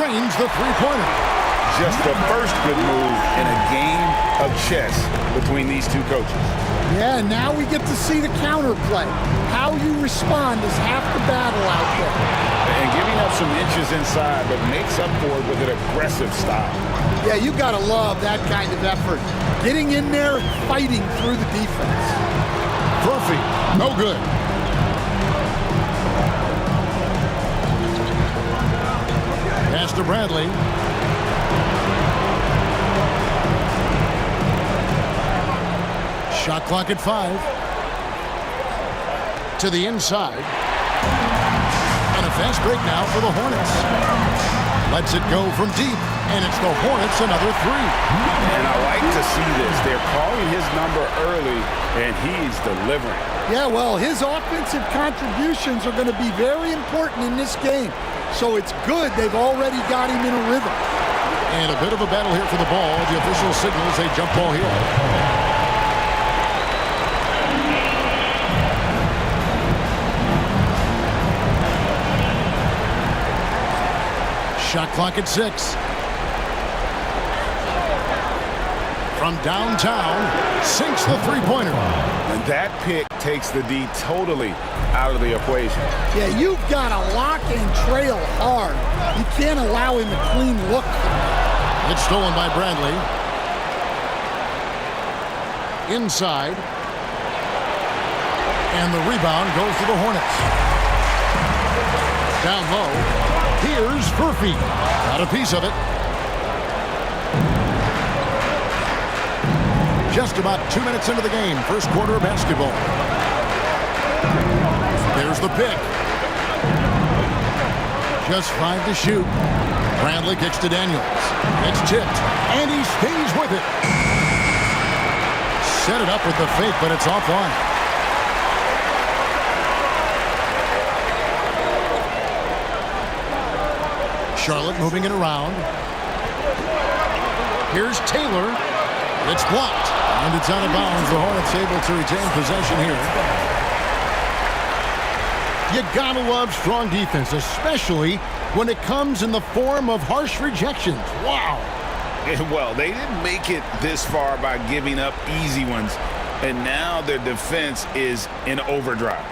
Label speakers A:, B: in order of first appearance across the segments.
A: drains the three-pointer.
B: Just the first good move in a game of chess between these two coaches.
C: Yeah, now we get to see the counterplay. How you respond is half the battle out there.
B: And giving up some inches inside, but makes up for it with an aggressive style.
C: Yeah, you gotta love that kind of effort. Getting in there, fighting through the defense.
A: Murphy, no good. Pass to Bradley. Shot clock at 5. To the inside. And a fast break now for the Hornets. Lets it go from deep, and it's the Hornets another 3.
B: And I like to see this. They're calling his number early, and he's delivering.
C: Yeah, well, his offensive contributions are going to be very important in this game. So it's good they've already got him in a rhythm.
A: And a bit of a battle here for the ball. The official signals a jump ball here. Shot clock at 6. From downtown, sinks the three-pointer.
B: And that pick takes the D totally out of the equation.
C: Yeah, you've got to lock and trail hard. You can't allow him a clean look.
A: It's stolen by Bradley. Inside. And the rebound goes to the Hornets. Down low. Here's Murphy. Got a piece of it. Just about 2 minutes into the game. First quarter of basketball. There's the pick. Just 5 to shoot. Bradley kicks to Daniels. It's tipped. And he stays with it. Set it up with the fake, but it's offline. Charlotte moving it around. Here's Taylor. It's blocked. And it's out of bounds. The Hornets able to retain possession here. You gotta love strong defense, especially when it comes in the form of harsh rejections. Wow.
B: Well, they didn't make it this far by giving up easy ones. And now their defense is in overdrive.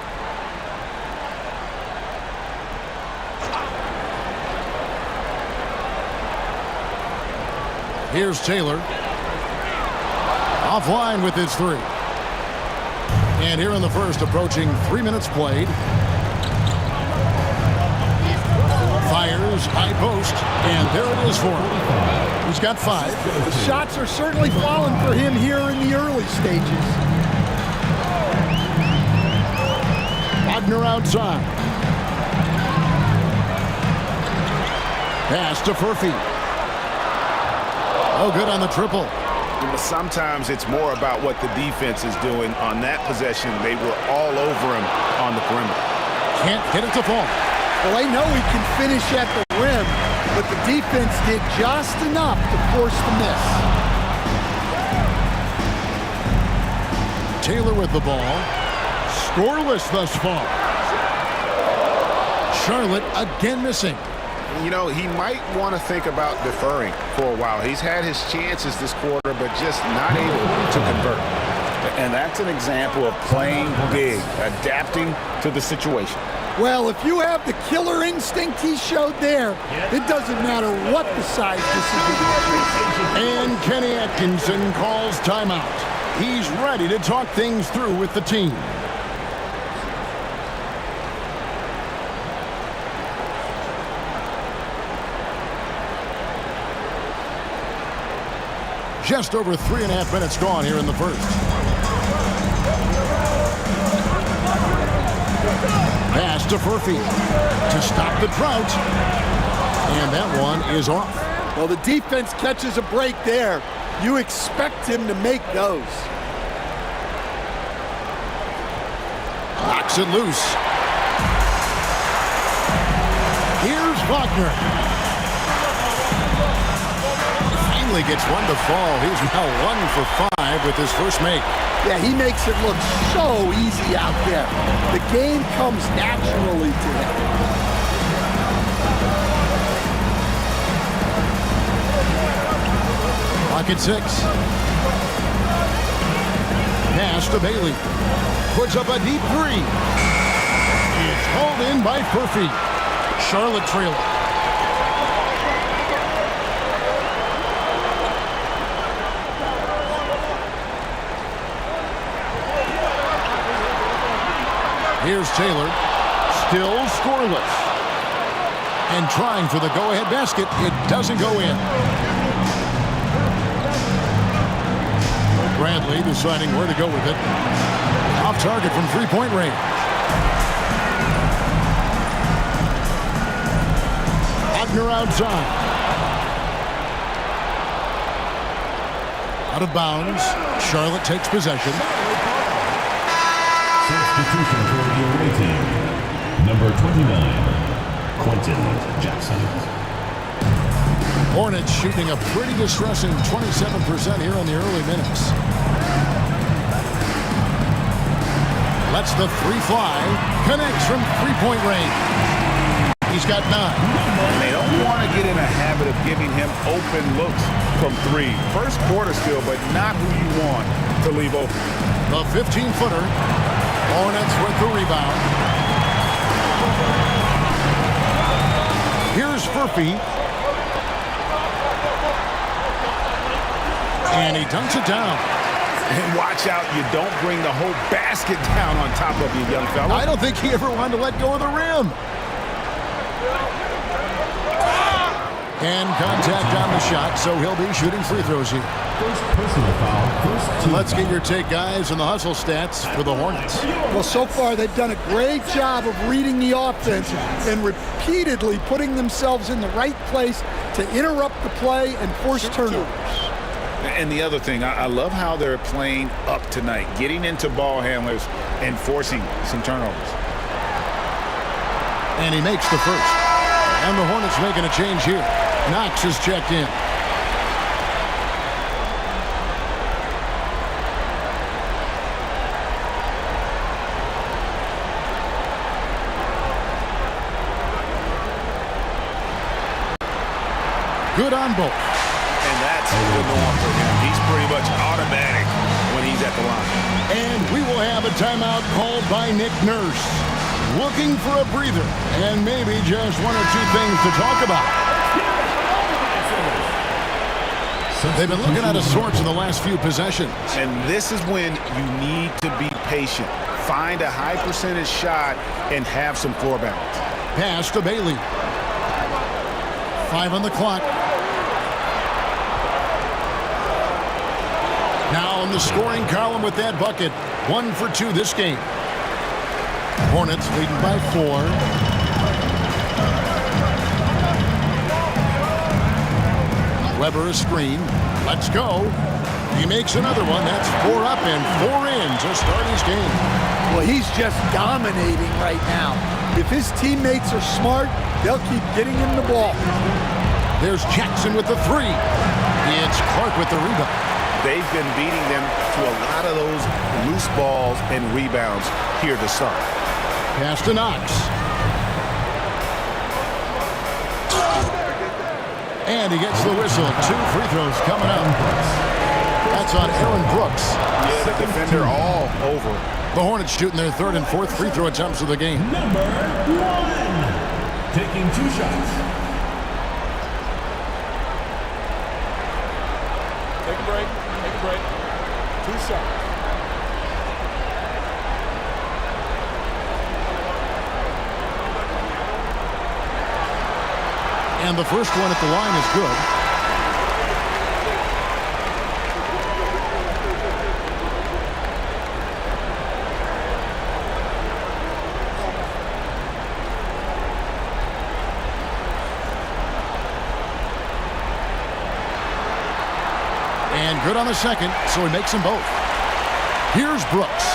A: Here's Taylor. Offline with his 3. And here in the first, approaching 3 minutes played. Fires, high post, and there it is for him. He's got 5.
C: The shots are certainly falling for him here in the early stages.
A: Wagner outside. Pass to Murphy. Oh, good on the triple.
B: But sometimes it's more about what the defense is doing on that possession. They were all over him on the perimeter.
A: Can't get it to fall.
C: Well, they know he can finish at the rim, but the defense did just enough to force the miss.
A: Taylor with the ball. Scoreless thus far. Charlotte again missing.
B: You know, he might want to think about deferring for a while. He's had his chances this quarter, but just not able to convert. And that's an example of playing big, adapting to the situation.
C: Well, if you have the killer instinct he showed there, it doesn't matter what the size disadvantage is.
A: And Kenny Atkinson calls timeout. He's ready to talk things through with the team. Just over 3.5 minutes gone here in the first. Pass to Murphy to stop the drought. And that one is off.
C: Well, the defense catches a break there. You expect him to make those.
A: Knocks it loose. Here's Wagner. Gets one to fall. He's now 1 for 5 with his first make.
C: Yeah, he makes it look so easy out there. The game comes naturally to him.
A: Clock at 6. Pass to Bailey. Puts up a deep three. It's hauled in by Furphy. Charlotte trailing. Here's Taylor. Still scoreless. And trying for the go-ahead basket. It doesn't go in. Bradley deciding where to go with it. Off target from three-point range. Wagner outside. Out of bounds. Charlotte takes possession.
D: Substitution for the away team. Number 29, Quentin Jackson.
A: Hornets shooting a pretty distressing 27% here in the early minutes. Lets the three fly. Connects from three-point range. He's got 9.
B: And they don't want to get in a habit of giving him open looks from 3. First quarter still, but not who you want to leave open.
A: The 15-footer. Hornets with the rebound. Here's Furphy. And he dunks it down.
B: And watch out, you don't bring the whole basket down on top of you, young fella.
A: I don't think he ever wanted to let go of the rim. And contact on the shot, so he'll be shooting free throws here.
D: First personal foul, first team
A: Let's get
D: foul.
A: your take, guys, on the hustle stats for the Hornets.
C: Well, so far they've done a great job of reading the offense and repeatedly putting themselves in the right place to interrupt the play and force turnovers.
B: And the other thing, I love how they're playing up tonight, getting into ball handlers and forcing some turnovers.
A: And he makes the first. And the Hornets making a change here. Knox is checked in. Good on both.
B: And that's the norm for him. He's pretty much automatic when he's at the line.
A: And we will have a timeout called by Nick Nurse. Looking for a breather and maybe just one or two things to talk about. They've been looking out of sorts in the last few possessions.
B: And this is when you need to be patient. Find a high percentage shot and have some floor balance.
A: Pass to Bailey. 5 on the clock. Now in the scoring column with that bucket. 1 for 2 this game. Hornets leading by 4. Weber a screen. Let's go. He makes another one. That's 4 up and 4 in to start his game.
C: Well, he's just dominating right now. If his teammates are smart, they'll keep getting him the ball.
A: There's Jackson with the 3. It's Clark with the rebound.
B: They've been beating them to a lot of those loose balls and rebounds here to start.
A: Pass to Knox. And he gets the whistle. 2 free throws coming up. That's on Aaron Brooks.
B: Yeah, the defender all over.
A: The Hornets shooting their 3rd and 4th free throw attempts of the game.
D: Number 1, taking 2 shots.
E: Take a break. Take a break. 2 shots.
A: And the first one at the line is good. And good on the second, so he makes them both. Here's Brooks.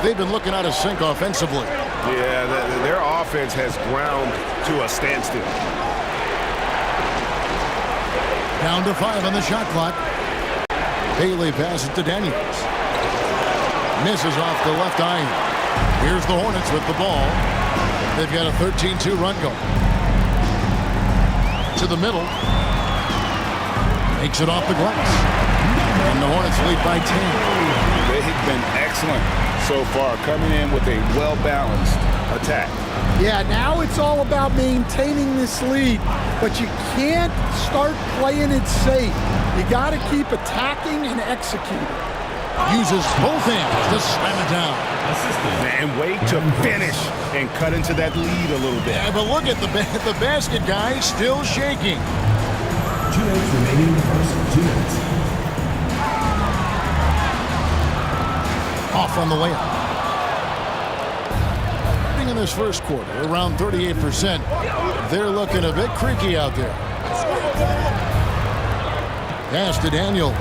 A: They've been looking out of sync offensively.
B: Yeah, their offense has ground to a standstill.
A: Down to 5 on the shot clock. Bailey passes to Daniels. Misses off the left iron. Here's the Hornets with the ball. They've got a 13-2 run going. to the middle. Makes it off the glass. And the Hornets lead by 10.
B: They've been excellent so far, coming in with a well-balanced attack.
C: Yeah, now it's all about maintaining this lead, but you can't start playing it safe. You got to keep attacking and executing.
A: Uses both hands to slam it down.
B: And wait to finish and cut into that lead a little bit.
A: Yeah, but look at the basket, guys, still shaking.
D: 2 minutes remaining in the first. 2 minutes.
A: Off on the layup. In this first quarter, around 38%. They're looking a bit creaky out there. Pass to Daniel.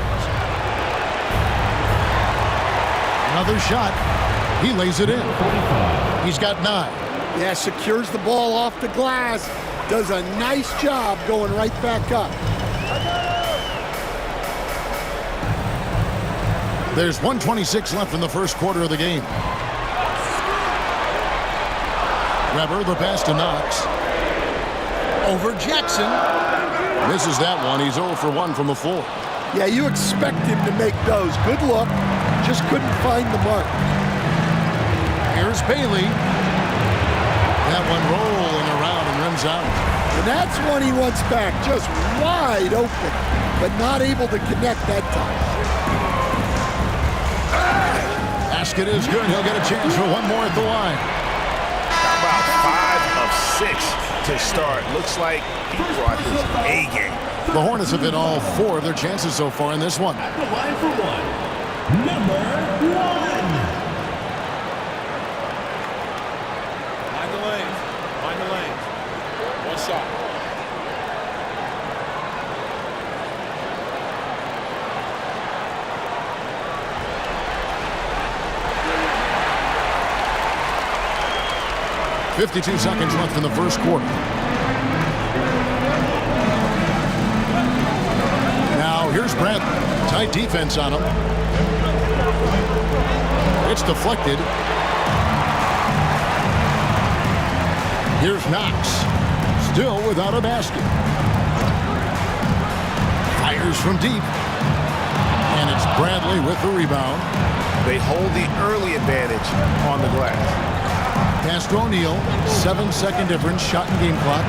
A: Another shot. He lays it in. He's got 9.
C: Yeah, secures the ball off the glass. Does a nice job going right back up.
A: There's 1:26 left in the first quarter of the game. Weber, the pass to Knox. Over Jackson. Misses that one. He's 0 for 1 from the floor.
C: Yeah, you expect him to make those. Good look. Just couldn't find the mark.
A: Here's Bailey. That one rolling around and rims out.
C: And that's one he wants back. Just wide open, but not able to connect that time.
A: Basket is good. He'll get a chance for one more at the line.
B: About 5 of 6 to start. Looks like he brought his A game.
A: The Hornets have hit all 4 of their chances so far in this one.
D: At the line for one. Number 1.
E: Mind the lanes. Mind the lanes. One shot.
A: .52 seconds left in the first quarter. Now here's Bradley. Tight defense on him. It's deflected. Here's Knox. Still without a basket. Fires from deep. And it's Bradley with the rebound.
B: They hold the early advantage on the glass.
A: Pass to O'Neal. 7-second difference. Shot and game clock.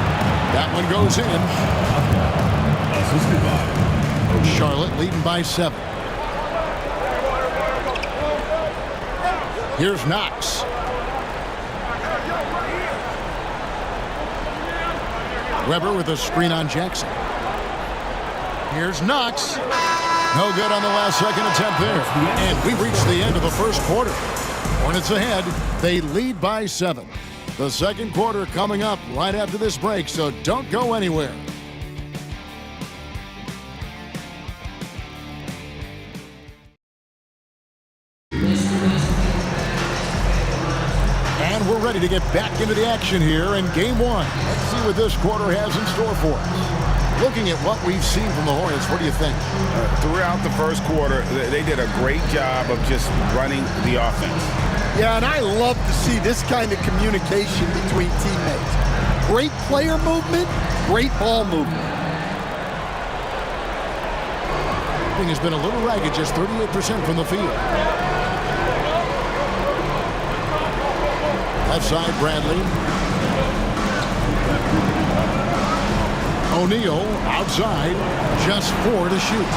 A: That one goes in.
D: Assisted by
A: Charlotte leading by 7. Here's Knox. Weber with a screen on Jackson. Here's Knox. No good on the last second attempt there. And we reached the end of the first quarter. Hornets ahead. They lead by 7. The second quarter coming up right after this break, so don't go anywhere. And we're ready to get back into the action here in game 1. Let's see what this quarter has in store for us. Looking at what we've seen from the Hornets, what do you think?
B: Throughout the first quarter, they did a great job of just running the offense.
C: Yeah, and I love to see this kind of communication between teammates. Great player movement, great ball movement.
A: Shooting has been a little ragged, just 38% from the field. Left side, Bradley. O'Neal outside, just 4 to shoot.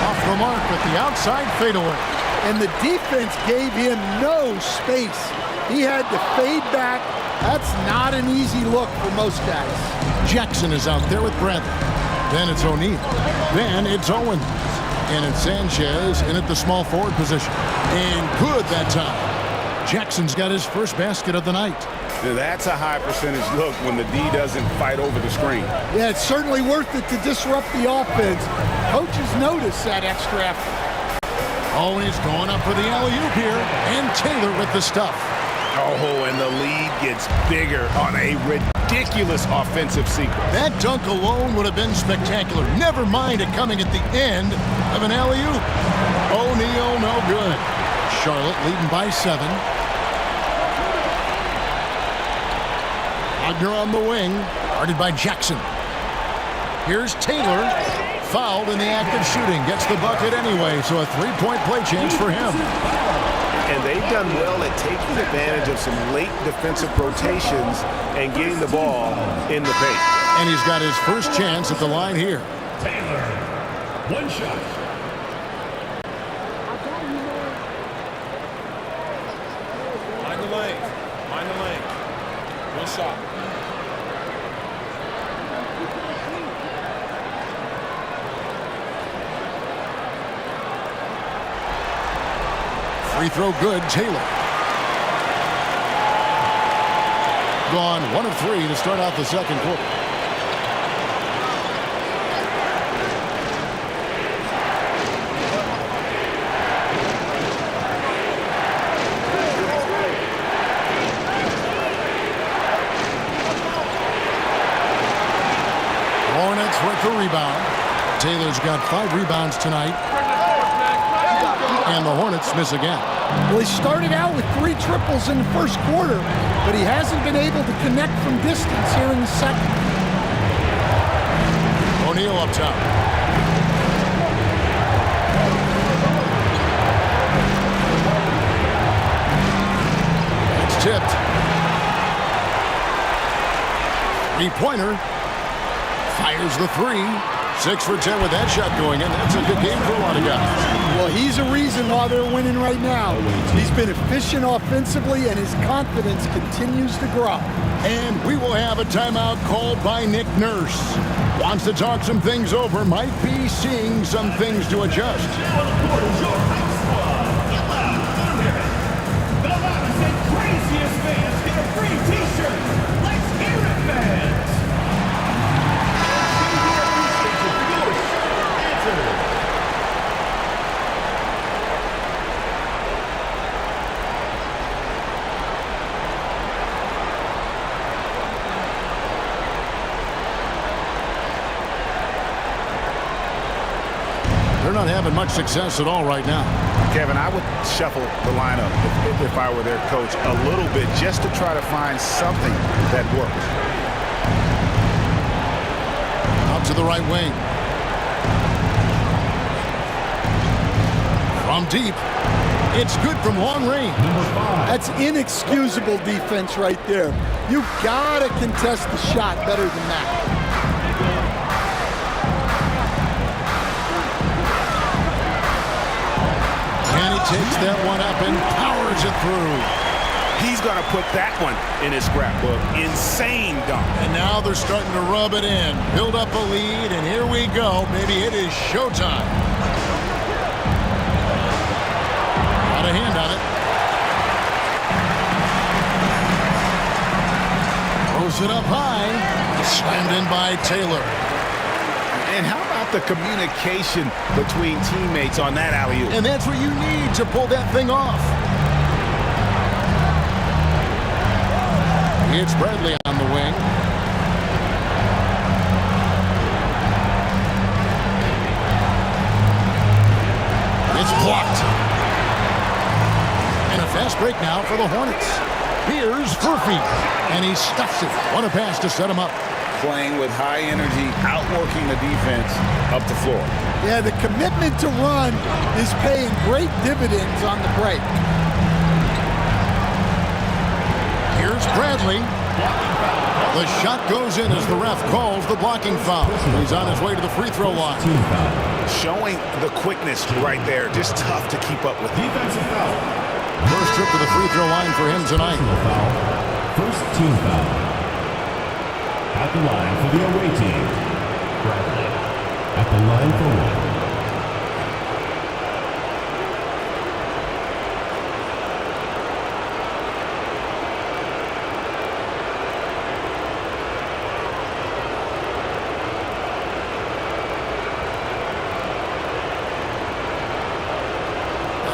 A: Off the mark with the outside fadeaway.
C: And the defense gave him no space. He had to fade back. That's not an easy look for most guys.
A: Jackson is out there with Bradley. Then it's O'Neal. Then it's Owens. And it's Sanchez in at the small forward position. And good that time. Jackson's got his first basket of the night.
B: That's a high percentage look when the D doesn't fight over the screen.
C: Yeah, it's certainly worth it to disrupt the offense. Coaches notice that extra effort.
A: Oh, and he's going up for the alley-oop here. And Taylor with the stuff.
B: Oh, and the lead gets bigger on a ridiculous offensive sequence.
A: That dunk alone would have been spectacular. Never mind it coming at the end of an alley-oop. O'Neal, no good. Charlotte leading by 7. Wagner on the wing, guarded by Jackson. Here's Taylor. Fouled in the act of shooting. Gets the bucket anyway, so a three-point play chance for him.
B: And they've done well at taking advantage of some late defensive rotations and getting the ball in the paint.
A: And he's got his first chance at the line here.
D: Taylor, one shot.
E: Mind the lane. Mind the lane. One shot.
A: Free throw good, Taylor. Gone 1 of 3 to start out the second quarter. Hornets with the rebound. Taylor's got 5 rebounds tonight. And the Hornets miss again.
C: Well, he started out with 3 triples in the first quarter, but he hasn't been able to connect from distance here in the second.
A: O'Neal up top. It's tipped. Three-pointer. Fires the 3. 6 for 10 with that shot going in. That's a good game for a lot of guys.
C: Well, he's a reason why they're winning right now. He's been efficient offensively, and his confidence continues to grow.
A: And we will have a timeout called by Nick Nurse. Wants to talk some things over. Might be seeing some things to adjust. They're not having much success at all right now.
B: Kevin, I would shuffle the lineup if I were their coach a little bit just to try to find something that works.
A: Out to the right wing. From deep. It's good from long range.
C: That's inexcusable defense right there. You've got to contest the shot better than that.
A: And he takes that one up and powers it through.
B: He's going to put that one in his scrapbook. Insane dunk.
A: And now they're starting to rub it in. Build up a lead, and here we go. Maybe it is showtime. Got a hand on it. Throws it up high. Slammed in by Taylor.
B: And how about the communication between teammates on that alley-oop?
A: And that's what you need to pull that thing off. It's Bradley on the wing. It's blocked. And a fast break now for the Hornets. Here's Furphy. And he stuffs it. What a pass to set him up.
B: Playing with high energy, outworking the defense up the floor.
C: Yeah, the commitment to run is paying great dividends on the break.
A: Here's Bradley. The shot goes in as the ref calls the blocking foul. He's on his way to the free throw line.
B: Showing the quickness right there. Just tough to keep up with.
D: Defensive foul.
A: First trip to the free throw line for him tonight.
D: First team foul. At the line for the away team, Bradley. At the line for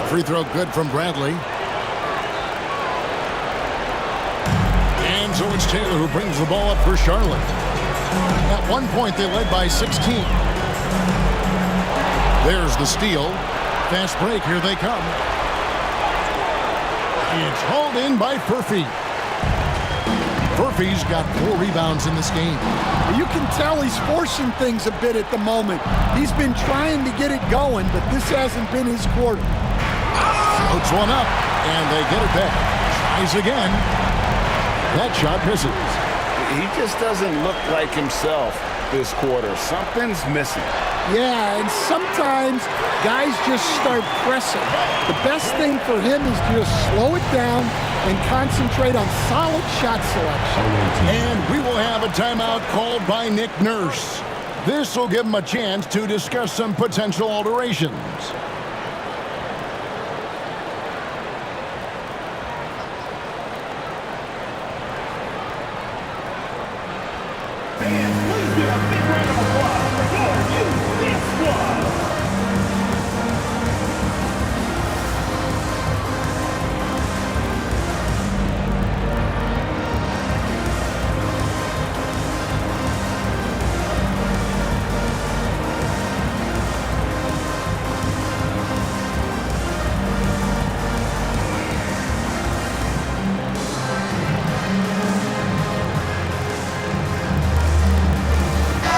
A: 1. Free throw good from Bradley. And so it's Taylor who brings the ball up for Charlotte. At one point, they led by 16. There's the steal. Fast break. Here they come. It's hauled in by Furphy. Murphy's got 4 rebounds in this game.
C: You can tell he's forcing things a bit at the moment. He's been trying to get it going, but this hasn't been his quarter.
A: Floats one up, and they get it back. Tries again. That shot misses.
B: He just doesn't look like himself this quarter. Something's missing.
C: Yeah, and sometimes guys just start pressing. The best thing for him is to just slow it down and concentrate on solid shot selection.
A: And we will have a timeout called by Nick Nurse. This will give him a chance to discuss some potential alterations.
D: Please give a big round of applause for your UC squad.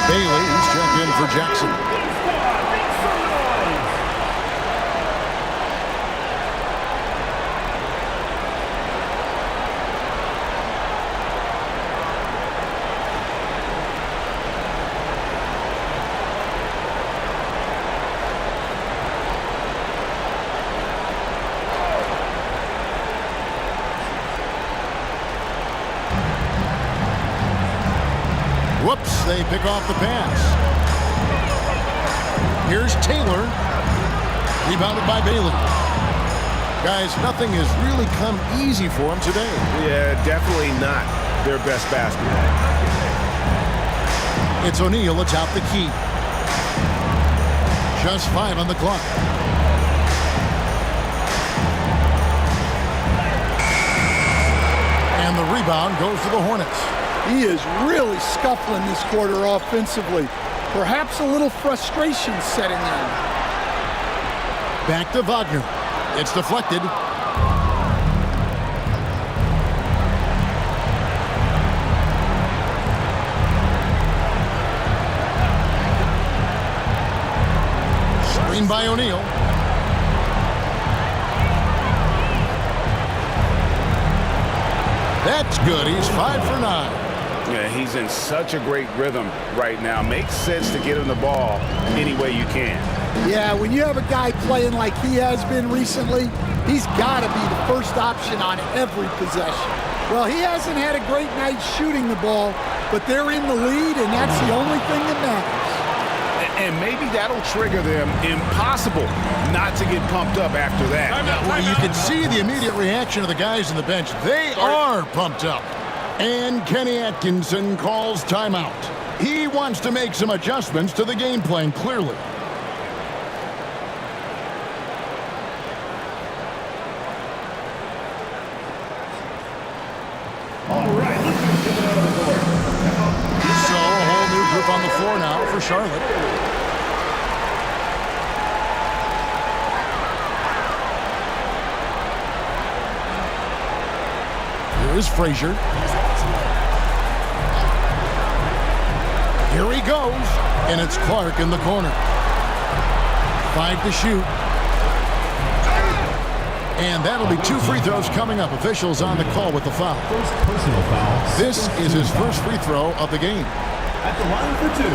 A: Bailey's checked in for Jackson. Whoops, they pick off the pass. Here's Taylor. Rebounded by Bailey. Guys, nothing has really come easy for him today.
B: Yeah, definitely not their best basketball.
A: It's O'Neal atop the key. Just 5 on the clock. And the rebound goes to the Hornets.
C: He is really scuffling this quarter offensively. Perhaps a little frustration setting in.
A: Back to Wagner. It's deflected. Screen by O'Neal. That's good. He's 5 for 9.
B: Yeah, he's in such a great rhythm right now. Makes sense to get him the ball any way you can.
C: Yeah, when you have a guy playing like he has been recently, he's got to be the first option on every possession. Well, he hasn't had a great night shooting the ball, but they're in the lead, and that's the only thing that matters.
B: And maybe that'll trigger them. Impossible not to get pumped up after that.
A: Well, you can see the immediate reaction of the guys on the bench. They are pumped up. And Kenny Atkinson calls timeout. He wants to make some adjustments to the game plan, clearly.
D: All right, let's get it out of the door.
A: So a whole new group on the floor now for Charlotte. Here's Frazier. Here he goes, and it's Clark in the corner. 5 to shoot. And that'll be 2 free throws coming up. Officials on the call with the foul.
D: First personal foul.
A: This is his first free throw of the game.
D: At the line for 2.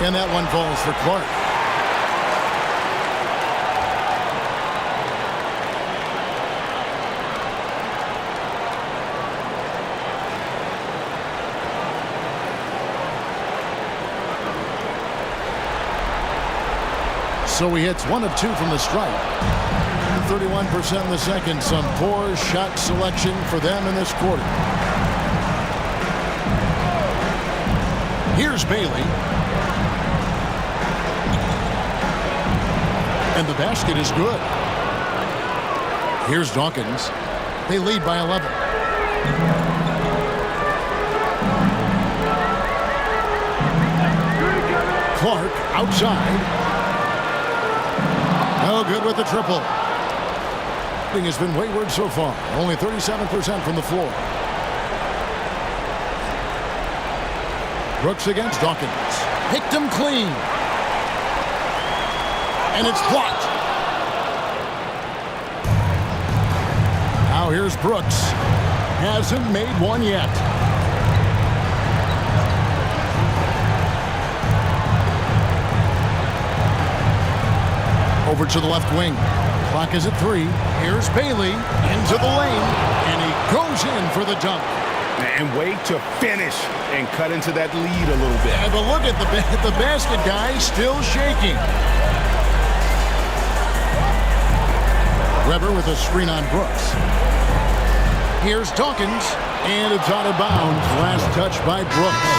A: And that one falls for Clark. So he hits 1 of 2 from the stripe. 31% in the second. Some poor shot selection for them in this quarter. Here's Bailey. And the basket is good. Here's Dawkins. They lead by 11. Clark outside. No good with the triple. Shooting has been wayward so far. Only 37% from the floor. Brooks against Dawkins. Picked him clean. And it's blocked. Now here's Brooks. Hasn't made one yet. Over to the left wing. Clock is at 3. Here's Bailey into the lane. And he goes in for the dunk.
B: And wait to finish and cut into that lead a little bit.
A: And but look at the basket guy still shaking. Weber with a screen on Brooks. Here's Dawkins, and it's out of bounds. Last touch by Brooks.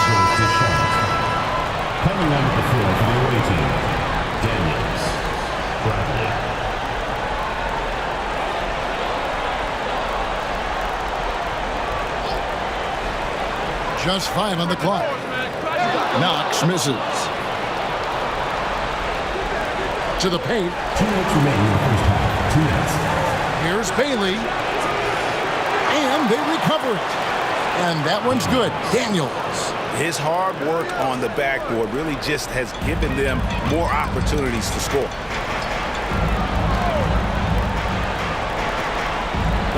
D: Coming onto the floor for the away team, Daniels, Bradley.
A: Just 5 on the clock. Knox misses. To the paint.
D: 2 minutes remaining in the first half. 2 minutes.
A: Here's Bailey. And they recover it. And that one's good. Daniels.
B: His hard work on the backboard really just has given them more opportunities to score.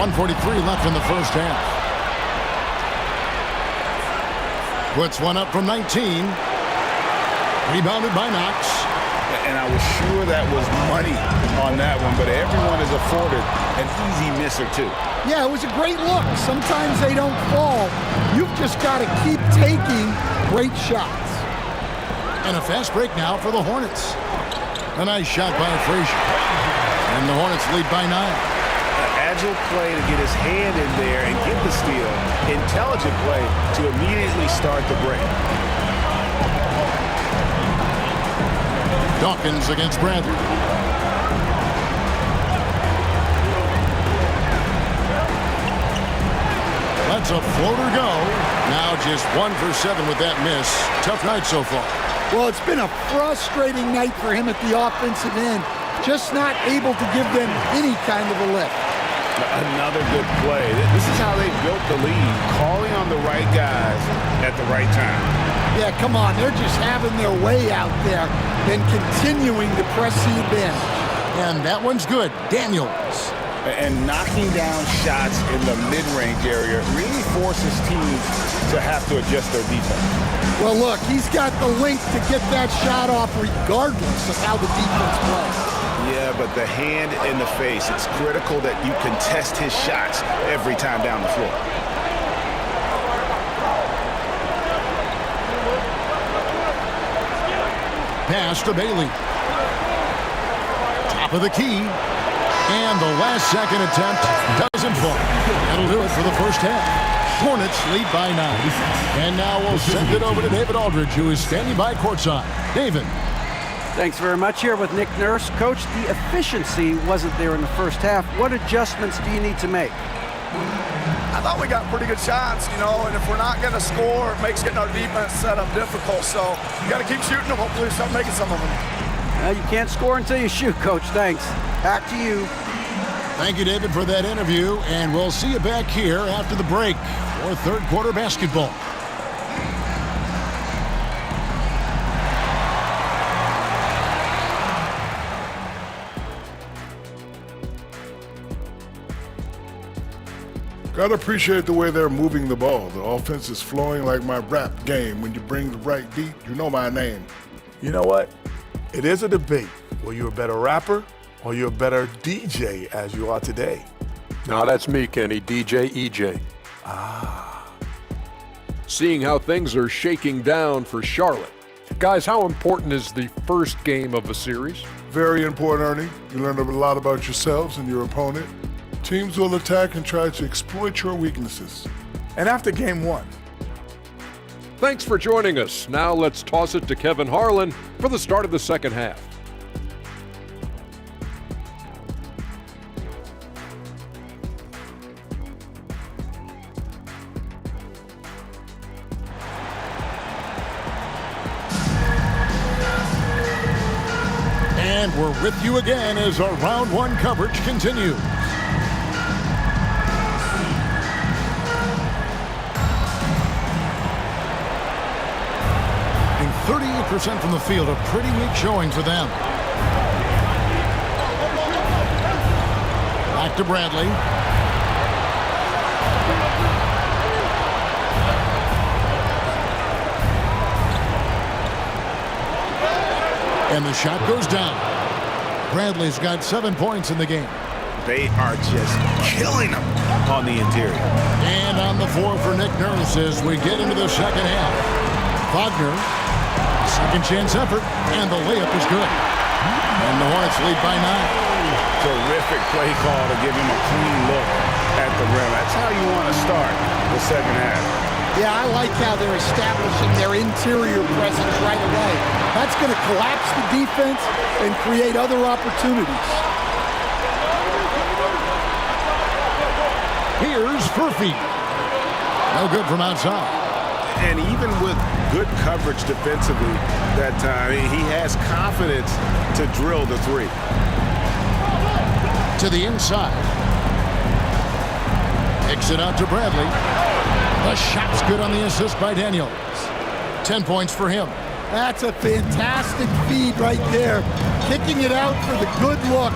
A: 1:43 left in the first half. Puts one up from 19. Rebounded by Knox.
B: And I was sure that was money on that one, but everyone is afforded an easy miss or two.
C: Yeah, it was a great look. Sometimes they don't fall. You've just got to keep taking great shots.
A: And a fast break now for the Hornets. A nice shot by Frazier. And the Hornets lead by 9.
B: Agile play to get his hand in there and get the steal. Intelligent play to immediately start the break.
A: Dawkins against Bradley. That's a floater go. Now just 1 for 7 with that miss. Tough night so far.
C: Well, it's been a frustrating night for him at the offensive end. Just not able to give them any kind of a lift.
B: Another good play. This is how they built the lead, calling on the right guys at the right time.
C: Yeah, come on. They're just having their way out there and continuing to press the advantage.
A: And that one's good. Daniels.
B: And knocking down shots in the mid-range area really forces teams to have to adjust their defense.
C: Well, look, he's got the length to get that shot off regardless of how the defense plays.
B: Yeah, but the hand in the face, it's critical that you contest his shots every time down the floor.
A: Pass to Bailey. Top of the key. And the last second attempt doesn't fall. That'll do it for the first half. Hornets lead by 9. And now we'll send it over to David Aldridge, who is standing by courtside. David.
F: Thanks very much. Here with Nick Nurse. Coach, the efficiency wasn't there in the first half. What adjustments do you need to make?
G: I thought we got pretty good shots, and if we're not going to score, it makes getting our defense set up difficult. So you got to keep shooting them. Hopefully start making some of them.
F: You can't score until you shoot, Coach. Thanks. Back to you.
A: Thank you, David, for that interview. And we'll see you back here after the break for third quarter basketball.
H: Gotta appreciate the way they're moving the ball. The offense is flowing like my rap game. When you bring the right beat, you know my name.
I: You know what? It is a debate. Were you a better rapper or you're a better DJ as you are today?
J: No, that's me, Kenny. DJ EJ. Seeing how things are shaking down for Charlotte. Guys, how important is the first game of a series?
H: Very important, Ernie. You learn a lot about yourselves and your opponent. Teams will attack and try to exploit your weaknesses.
I: And after game 1?
J: Thanks for joining us. Now let's toss it to Kevin Harlan for the start of the second half.
A: And we're with you again as our round one coverage continues. 38% from the field, a pretty weak showing for them. Back to Bradley. And the shot goes down. Bradley's got 7 points in the game.
B: They are just killing them on the interior.
A: And on the floor for Nick Nurse as we get into the second half. Wagner, second chance effort, and the layup is good. And the Hornets lead by 9.
B: Terrific play call to give him a clean look at the rim. That's how you want to start the second half.
C: Yeah, I like how they're establishing their interior presence right away. That's going to collapse the defense and create other opportunities.
A: Here's Furphy. No good from outside.
B: And even with good coverage defensively that time, he has confidence to drill the three.
A: To the inside. Kicks it out to Bradley. The shot's good on the assist by Daniels. 10 points for him.
C: That's a fantastic feed right there. Kicking it out for the good look.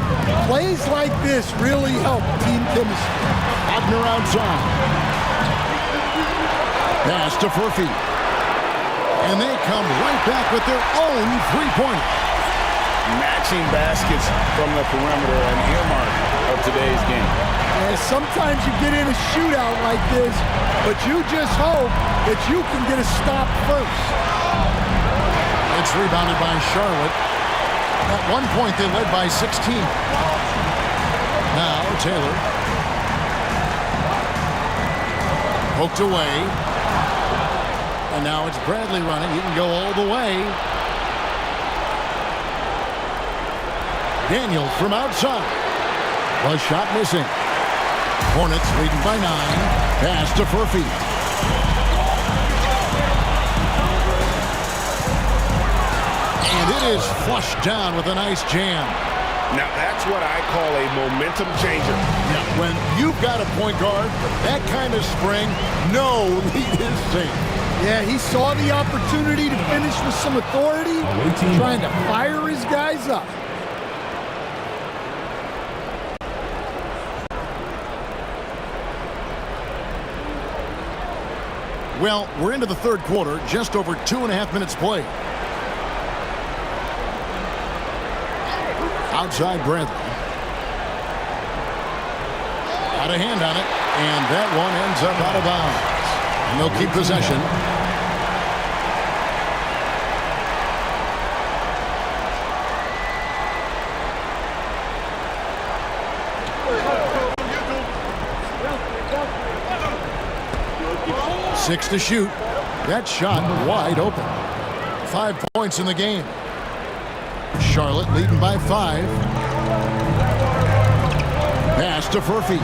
C: Plays like this really help team chemistry.
A: Wagner outside. Pass to Furphy. And they come right back with their own three-pointer.
B: Matching baskets from the perimeter, an earmark of today's game.
C: Yeah, sometimes you get in a shootout like this, but you just hope that you can get a stop first.
A: It's rebounded by Charlotte. At one point, they led by 16. Now, Taylor. Poked away. And now it's Bradley running. He can go all the way. Daniel from outside. Was shot missing. Hornets leading by 9. Pass to Furphy. And it is flushed down with a nice jam.
B: Now that's what I call a momentum changer.
A: Now, when you've got a point guard, that kind of spring, no lead is safe.
C: Yeah, he saw the opportunity to finish with some authority, trying to fire his guys up.
A: Well, we're into the third quarter, just over 2.5 minutes played. Outside Bradley. Got a hand on it, and that one ends up out of bounds. And they'll keep possession. Six to shoot. That shot wide open. 5 points in the game. Charlotte leading by 5. Pass to Furphy.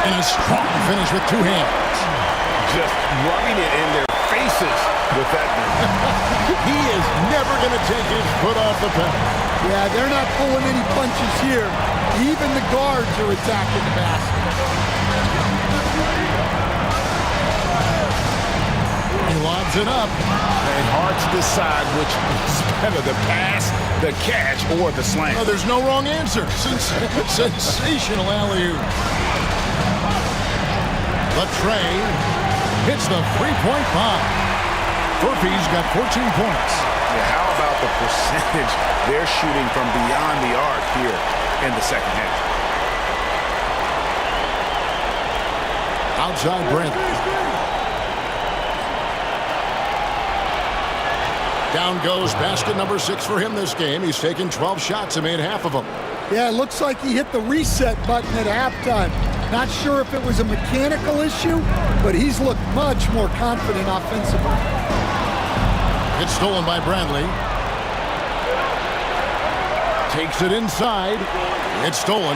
A: And a strong finish with 2 hands.
B: Just rubbing it in their faces with that.
A: He is never going to take his foot off the pedal.
C: Yeah, they're not pulling any punches here. Even the guards are attacking the basket.
A: He lobs it up.
B: And hard to decide which is better, the pass, the catch, or the slam.
A: Oh, there's no wrong answer. Sensational alley-oop. Latrey hits the three-point bomb. Furphy's got 14 points.
B: Yeah, how about the percentage they're shooting from beyond the arc here in the second half?
A: Outside Bradley. Down goes basket number 6 for him this game. He's taken 12 shots and made half of them.
C: Yeah, it looks like he hit the reset button at halftime. Not sure if it was a mechanical issue, but he's looked much more confident offensively.
A: It's stolen by Bradley. Takes it inside. It's stolen.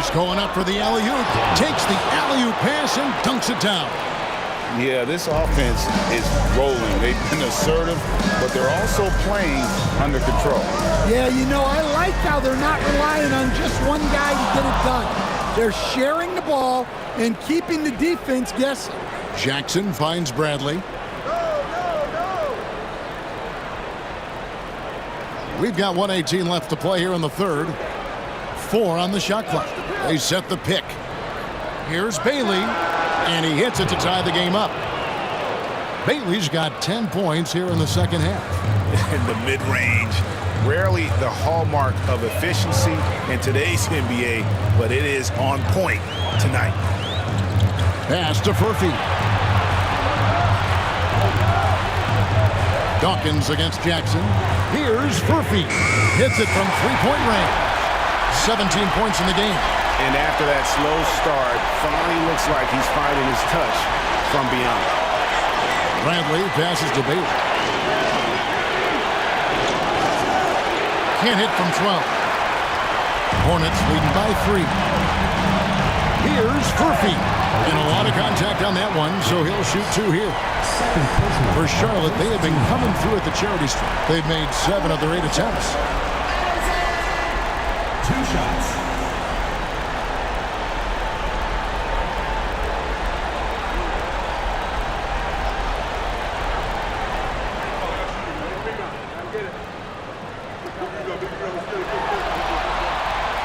A: He's going up for the alley-oop. Takes the alley-oop pass and dunks it down.
B: Yeah, this offense is rolling. They've been assertive, but they're also playing under control.
C: Yeah, you know, I like how they're not relying on just one guy to get it done. They're sharing the ball and keeping the defense guessing.
A: Jackson finds Bradley. We've got 1:18 left to play here in the third. 4 on the shot clock. They set the pick. Here's Bailey, and he hits it to tie the game up. Bailey's got 10 points here in the second half.
B: In the mid-range, rarely the hallmark of efficiency in today's NBA, but it is on point tonight.
A: Pass to Furphy. Dawkins against Jackson. Here's Furphy. Hits it from three-point range. 17 points in the game.
B: And after that slow start, finally looks like he's finding his touch from beyond.
A: Bradley passes to Bailey. Can't hit from 12. Hornets leading by 3. Here's Furphy. And a lot of contact on that one, so he'll shoot 2 here. For Charlotte, they have been coming through at the charity stripe. They've made 7 of their 8 attempts.
D: 2 shots.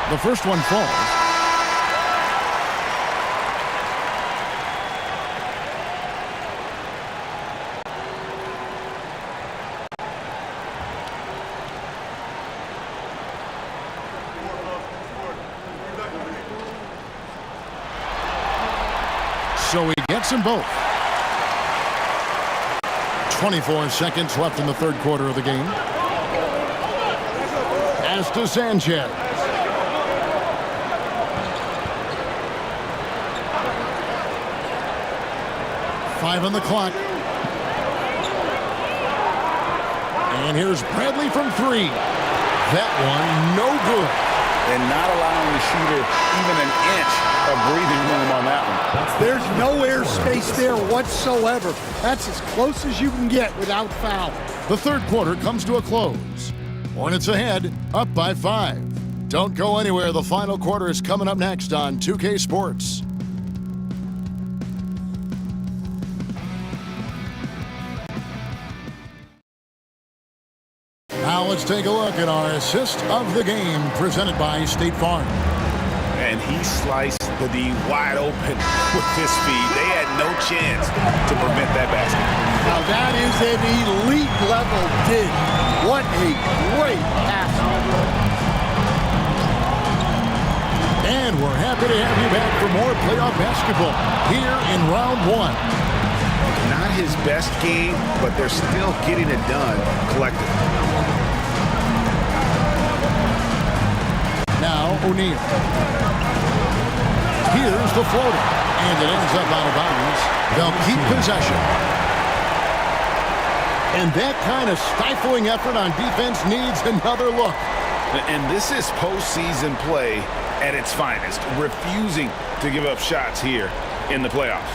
A: The first one falls. So he gets them both. 24 seconds left in the third quarter of the game. Pass to Sanchez. Five on the clock. And here's Bradley from 3. That one, no good.
B: And not allowing the shooter even an inch of breathing room on that one.
C: There's no airspace there whatsoever. That's as close as you can get without foul.
A: The third quarter comes to a close. Hornets ahead, up by 5. Don't go anywhere. The final quarter is coming up next on 2K Sports. Now let's take a look at our assist of the game presented by State Farm.
B: And he sliced the D wide open with his speed. They had no chance to prevent that basket.
C: Now that is an elite level dig. What a great pass.
A: And we're happy to have you back for more playoff basketball here in round 1.
B: Not his best game, but they're still getting it done collectively.
A: Now O'Neal. Here's the floater. And it ends up out of bounds. They'll keep possession. And that kind of stifling effort on defense needs another look.
B: And this is postseason play at its finest, refusing to give up shots here in the playoffs.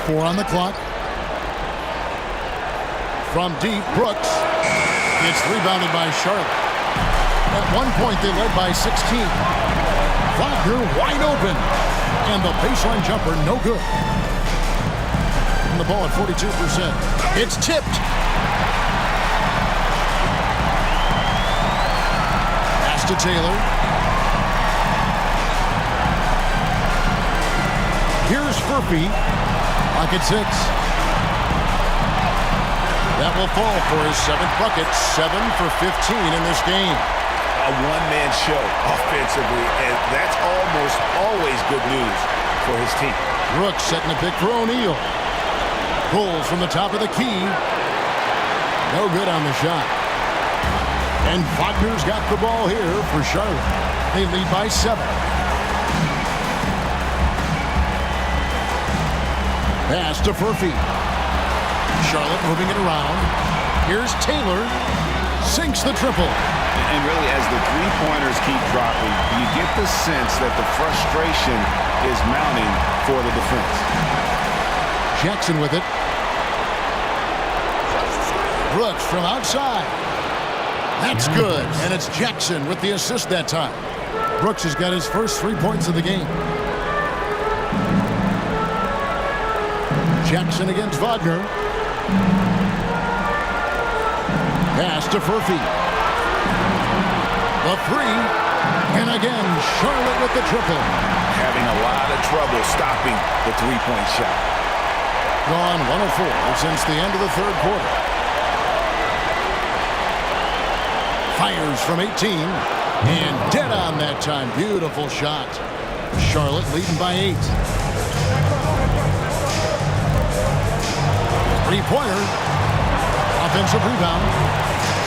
A: Four on the clock. From deep, Brooks. It's rebounded by Charlotte. At one point, they led by 16. Wagner wide open. And the baseline jumper, no good. And the ball at 42%. It's tipped. Pass to Taylor. Here's Furphy. Clock at 6. That will fall for his 7th bucket. 7 for 15 in this game.
B: A one-man show offensively, and that's almost always good news for his team.
A: Brooks setting the pick for O'Neal. Pulls from the top of the key. No good on the shot. And Wagner's got the ball here for Charlotte. They lead by 7. Pass to Furphy. Charlotte moving it around. Here's Taylor. Sinks the triple.
B: And really, as the three-pointers keep dropping, you get the sense that the frustration is mounting for the defense.
A: Jackson with it. Brooks from outside. That's good. And it's Jackson with the assist that time. Brooks has got his first 3 points of the game. Jackson against Wagner. Pass to Furphy. The three. And again, Charlotte with the triple.
B: Having a lot of trouble stopping the three-point shot.
A: Gone 104 since the end of the third quarter. Fires from 18. And dead on that time. Beautiful shot. Charlotte leading by 8. Three-pointer. Offensive rebound.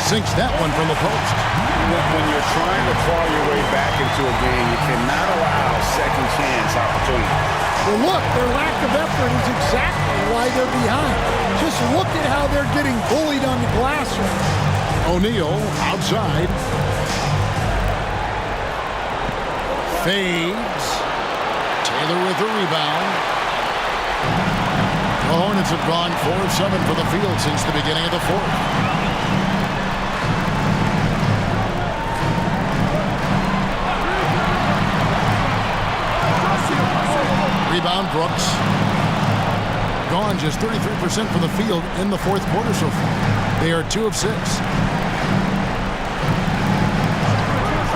A: Sinks that one from the post.
B: When you're trying to claw your way back into a game, you cannot allow second chance opportunity.
C: Well, look, their lack of effort is exactly why they're behind. Just look at how they're getting bullied on the glass right now.
A: O'Neal outside. Fades. Taylor with the rebound. The Hornets have gone 4 of 7 for the field since the beginning of the fourth. Rebound, Brooks. Gone just 33% from the field in the fourth quarter so far. They are 2 of 6.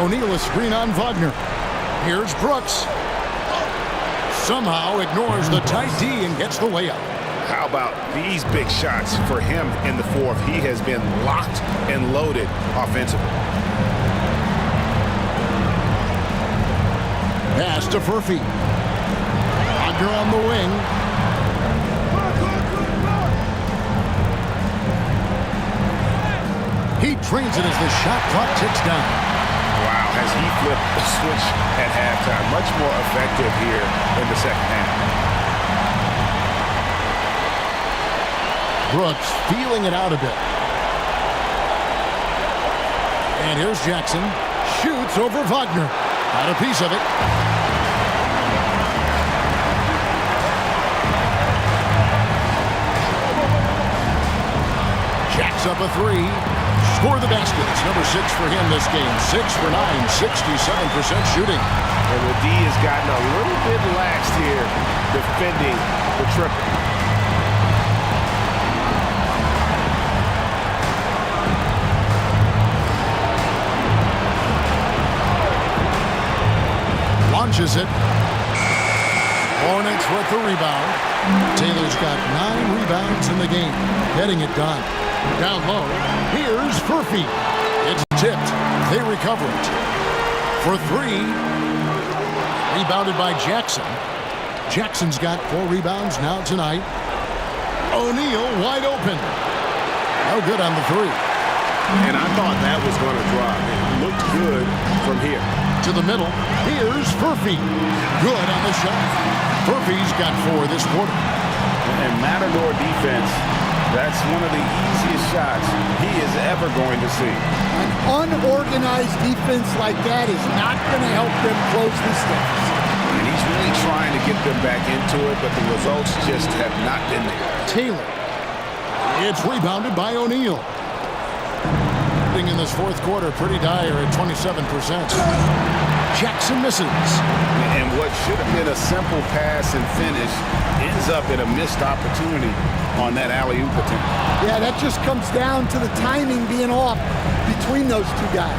A: O'Neal a screen on Wagner. Here's Brooks. Somehow ignores the tight D and gets the layup.
B: How about these big shots for him in the fourth? He has been locked and loaded offensively.
A: Pass to Furphy. Wagner on the wing. He drains it as the shot clock ticks down.
B: Wow, has he flipped the switch at halftime? Much more effective here in the second half.
A: Brooks feeling it out a bit. And here's Jackson. Shoots over Wagner. Got a piece of it. Jacks up a three. Score the basket. It's number 6 for him this game. 6 for 9, 67% shooting.
B: And the D has gotten a little bit laxed here defending the triple.
A: Launches it. Hornets with the rebound. Taylor's got 9 rebounds in the game. Getting it done. Down low. Here's Furphy. It's tipped. They recover it. For 3. Rebounded by Jackson. Jackson's got 4 rebounds now tonight. O'Neal wide open. No good on the 3.
B: And I thought that was going to drop. It looked good from here.
A: To the middle. Here's Furphy. Good on the shot. Furphy's got 4 this quarter.
B: And Matador defense, that's one of the easiest shots he is ever going to see.
C: An unorganized defense like that is not going to help them close this deficit.
B: And he's really trying to get them back into it, but the results just have not been there.
A: Taylor. It's rebounded by O'Neal. In this fourth quarter, pretty dire at 27%. Jackson misses.
B: And what should have been a simple pass and finish ends up in a missed opportunity on that alley-oop attempt.
C: Yeah, that just comes down to the timing being off between those 2 guys.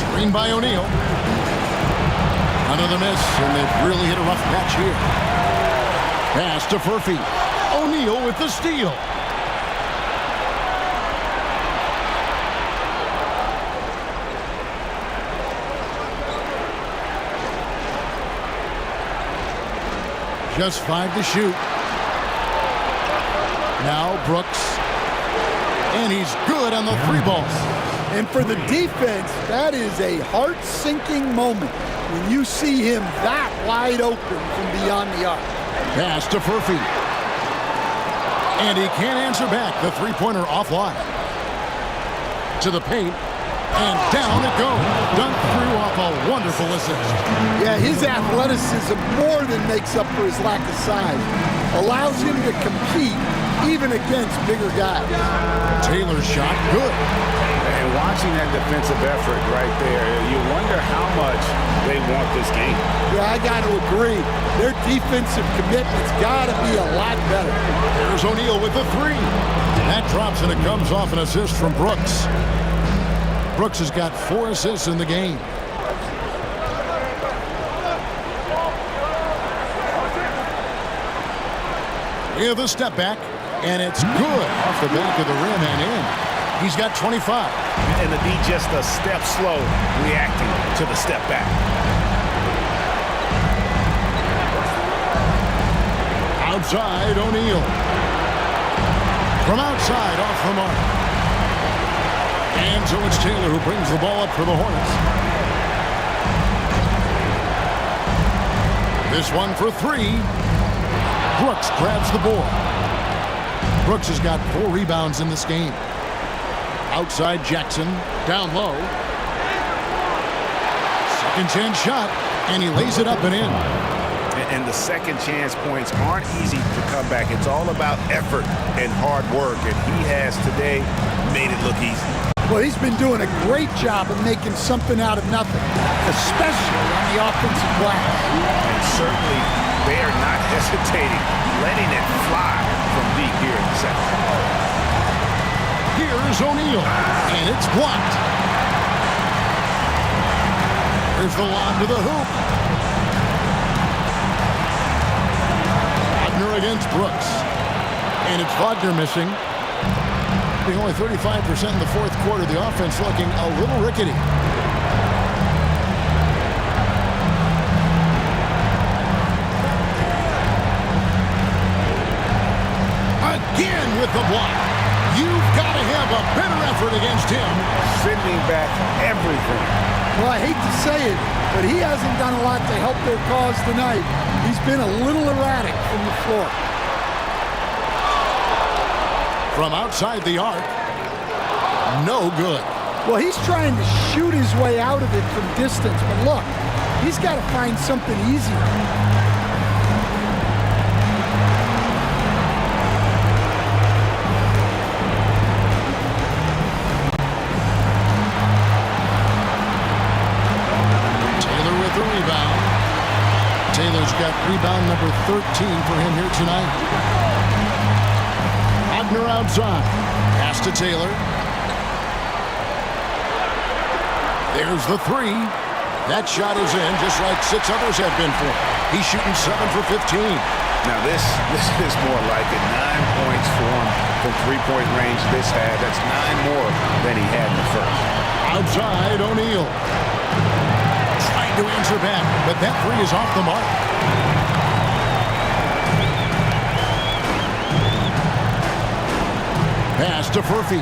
A: Screen by O'Neal. Another miss, and they've really hit a rough patch here. Pass to Furphy. O'Neal with the steal. Just 5 to shoot. Now Brooks. And he's good on the 3 ball.
C: And for the defense, that is a heart-sinking moment when you see him that wide open from beyond the arc.
A: Pass to Furphy. And he can't answer back. The three-pointer offline. To the paint. And down it goes. Dunked through off a wonderful assist.
C: Yeah, his athleticism more than makes up for his lack of size. Allows him to compete even against bigger guys.
A: Taylor's shot, good.
B: And watching that defensive effort right there, you wonder how much they want this game.
C: Yeah, I got to agree. Their defensive commitment's got to be a lot better.
A: There's O'Neal with the three. That drops and it comes off an assist from Brooks. Brooks has got 4 assists in the game. We have the step back, and it's good off the back of the rim and in. He's got 25.
B: And the D just a step slow reacting to the step back.
A: Outside, O'Neal. From outside, off the mark. And so it's Taylor who brings the ball up for the Hornets. This one for 3. Brooks grabs the board. Brooks has got 4 rebounds in this game. Outside Jackson, down low. Second chance shot, and he lays it up and in.
B: And the second chance points aren't easy to come back. It's all about effort and hard work, and he has today made it look easy.
C: Well, he's been doing a great job of making something out of nothing, especially on the offensive glass.
B: And certainly they are not hesitating, letting it fly from deep here in the second.
A: Here's O'Neal, and it's blocked. Here's the lob to the hoop. Wagner against Brooks. And it's Wagner missing. Only 35% in the fourth quarter. The offense looking a little rickety. Again with the block. You've got to have a better effort against him.
B: Sending back everything.
C: Well, I hate to say it, but he hasn't done a lot to help their cause tonight. He's been a little erratic from the floor.
A: From outside the arc, no good.
C: Well, he's trying to shoot his way out of it from distance, but look, he's got to find something easier.
A: Taylor with the rebound. Taylor's got rebound number 13 for him here tonight. Wagner outside. Pass to Taylor. There's the 3. That shot is in, just like 6 others have been for him. He's shooting 7 for 15.
B: Now this is more like it. 9 points for him from three-point range this had. That's 9 more than he had in the first.
A: Outside, O'Neal. Trying to answer back, but that 3 is off the mark. Pass to Furphy.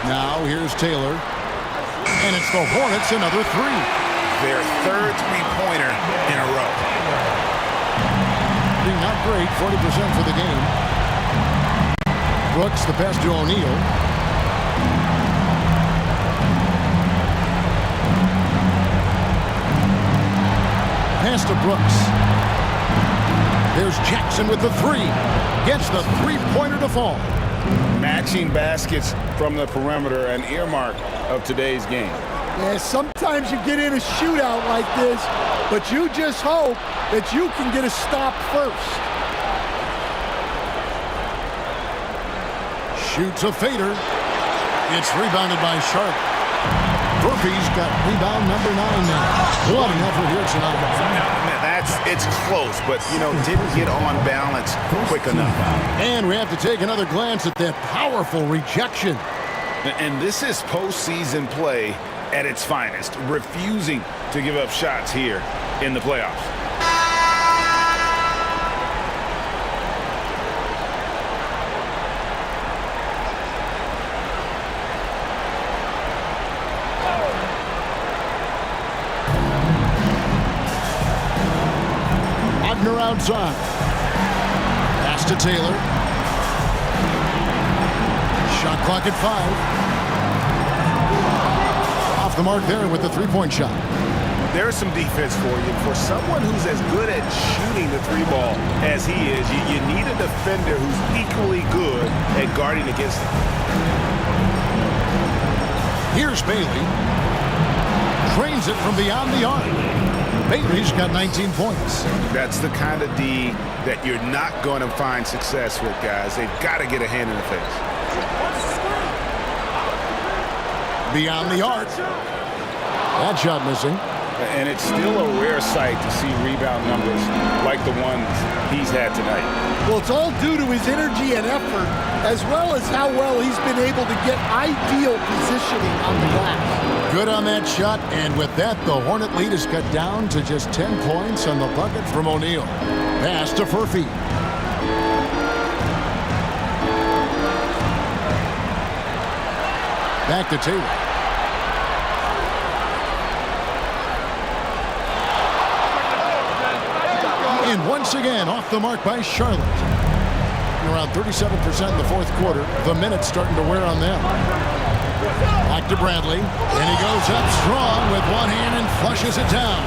A: Now here's Taylor. And it's the Hornets, another 3.
B: Their third three-pointer in a row.
A: Being not great, 40% for the game. Brooks, the pass to O'Neal. Pass to Brooks. There's Jackson with the 3. Gets the three-pointer to fall.
B: Matching baskets from the perimeter, an earmark of today's game.
C: Yeah, sometimes you get in a shootout like this, but you just hope that you can get a stop first.
A: Shoots a fader. It's rebounded by Sharp. Furphy's got rebound number 9 now. What an effort here tonight.
B: It's close, but, didn't get on balance quick enough.
A: And we have to take another glance at that powerful rejection.
B: And this is postseason play at its finest, refusing to give up shots here in the playoffs.
A: Wagner outside. Pass to Taylor. Shot clock at 5. Off the mark there with the three-point shot.
B: There's some defense for you. For someone who's as good at shooting the three ball as he is, you need a defender who's equally good at guarding against him.
A: Here's Bailey. Trains it from beyond the arc. Bailey's got 19 points.
B: That's the kind of D that you're not going to find success with, guys. They've got to get a hand in the face.
A: Beyond the arc. That shot missing.
B: And it's still a rare sight to see rebound numbers like the ones he's had tonight.
C: Well, it's all due to his energy and effort, as well as how well he's been able to get ideal positioning on the glass.
A: Good on that shot, and with that, the Hornet lead is cut down to just 10 points on the bucket from O'Neal. Pass to Furphy. Back to Taylor. And once again, off the mark by Charlotte. Around 37% in the fourth quarter. The minutes starting to wear on them. Back to Bradley. And he goes up strong with one hand and flushes it down.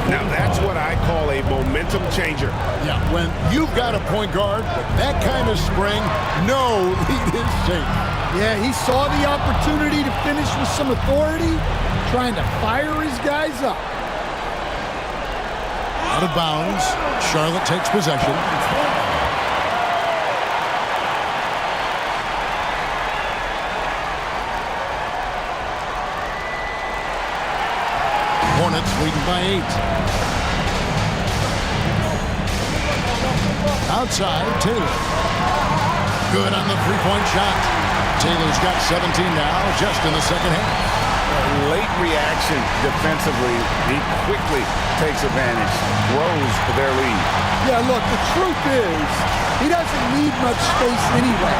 B: Now that's what I call a momentum changer.
A: Yeah, when you've got a point guard with that kind of spring, no lead is safe.
C: Yeah, he saw the opportunity to finish with some authority, trying to fire his guys up.
A: Out of bounds. Charlotte takes possession. Hornets leading by 8. Outside, Taylor. Good on the three-point shot. Taylor's got 17 now, just in the second half.
B: Late reaction defensively. He quickly takes advantage, grows their lead.
C: Yeah, look, the truth is, he doesn't need much space anyway,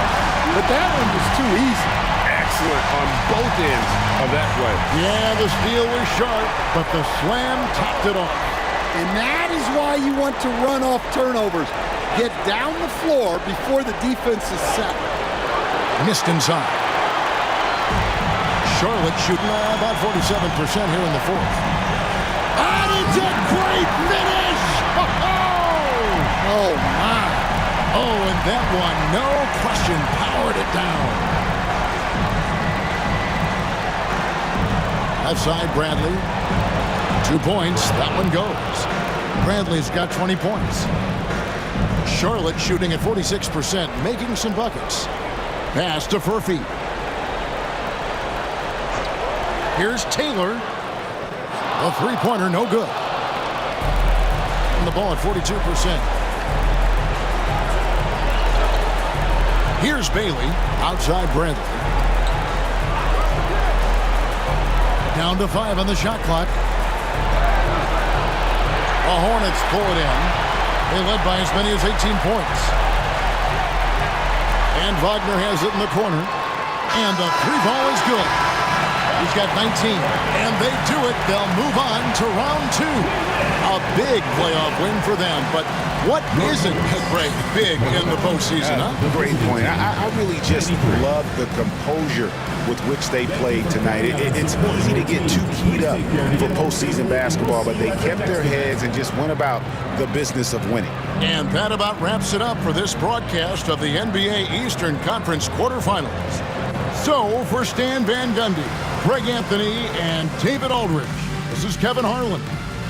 C: but that one was too easy.
B: Excellent on both ends of that play.
A: Yeah, the steal was sharp, but the slam topped it off.
C: And that is why you want to run off turnovers. Get down the floor before the defense is set.
A: Missed inside. Charlotte shooting about 47% here in the fourth. And it's a great finish!
C: Oh, my.
A: Oh, and that one, no question, powered it down. Outside Bradley. 2 points. That one goes. Bradley's got 20 points. Charlotte shooting at 46%, making some buckets. Pass to Furphy. Here's Taylor. A three-pointer, no good. And the ball at 42%. Here's Bailey. Outside Bradley. Down to 5 on the shot clock. The Hornets pull it in. They led by as many as 18 points. And Wagner has it in the corner. And the three ball is good. He's got 19. And they do it. They'll move on to round 2. A big playoff win for them. But what isn't big in the postseason, huh?
B: Great point. I really just love the composure with which they played tonight. It's easy to get too keyed up for postseason basketball, but they kept their heads and just went about the business of winning.
A: And that about wraps it up for this broadcast of the NBA Eastern Conference quarterfinals. So, for Stan Van Gundy, Greg Anthony, and David Aldridge, this is Kevin Harlan.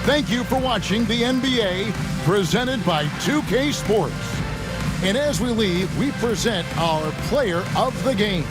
A: Thank you for watching the NBA, presented by 2K Sports. And as we leave, we present our player of the game.